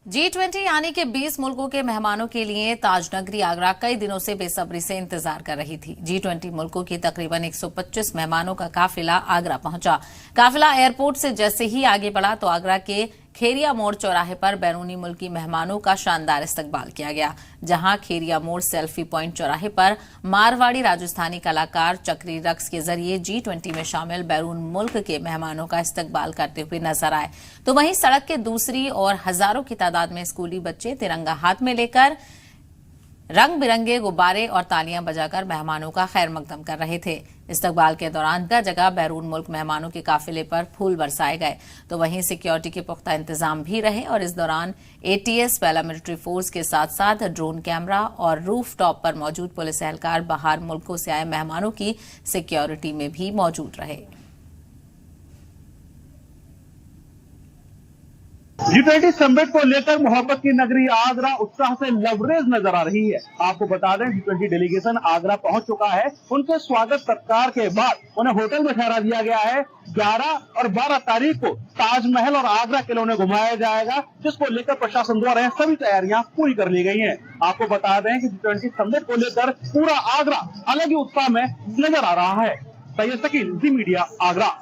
G20 यानी कि 20 मुल्कों के मेहमानों के लिए ताजनगरी आगरा कई दिनों से बेसब्री से इंतजार कर रही थी। G20 मुल्कों की तकरीबन 125 मेहमानों का काफिला आगरा पहुंचा। काफिला एयरपोर्ट से जैसे ही आगे बढ़ा तो आगरा के खेरिया मोड़ चौराहे पर बैरूनी मुल्की मेहमानों का शानदार इस्तकबाल किया गया, जहां खेरिया मोड़ सेल्फी पॉइंट चौराहे पर मारवाड़ी राजस्थानी कलाकार चक्री रक्स के जरिए G20 में शामिल बैरून मुल्क के मेहमानों का इस्तकबाल करते हुए नजर आए। तो वहीं सड़क के दूसरी ओर हजारों की तादाद में स्कूली बच्चे तिरंगा हाथ में लेकर रंग बिरंगे गुब्बारे और तालियां बजाकर मेहमानों का खैर मकदम कर रहे थे। इस्तकबाल के दौरान जगह जगह बैरून मुल्क मेहमानों के काफिले पर फूल बरसाए गए, तो वहीं सिक्योरिटी के पुख्ता इंतजाम भी रहे और इस दौरान ATS पैरामिलिट्री फोर्स के साथ साथ ड्रोन कैमरा और रूफ टॉप पर मौजूद पुलिस एहलकार बाहर मुल्कों से आए मेहमानों की सिक्योरिटी में भी मौजूद रहे। G20 समिट को लेकर मोहब्बत की नगरी आगरा उत्साह से लबरेज नजर आ रही है। आपको बता दें, G20 डेलीगेशन आगरा पहुंच चुका है। उनके स्वागत सत्कार के बाद उन्हें होटल में ठहरा दिया गया है। 11 और 12 तारीख को ताजमहल और आगरा किले उन्हें घुमाया जाएगा, जिसको लेकर प्रशासन द्वारा सभी तैयारियां पूरी कर ली गई हैं। आपको बता दें कि G20 समिट को लेकर पूरा आगरा अलग ही उत्साह में नजर आ रहा है। सैयद शकील, जी मीडिया, आगरा।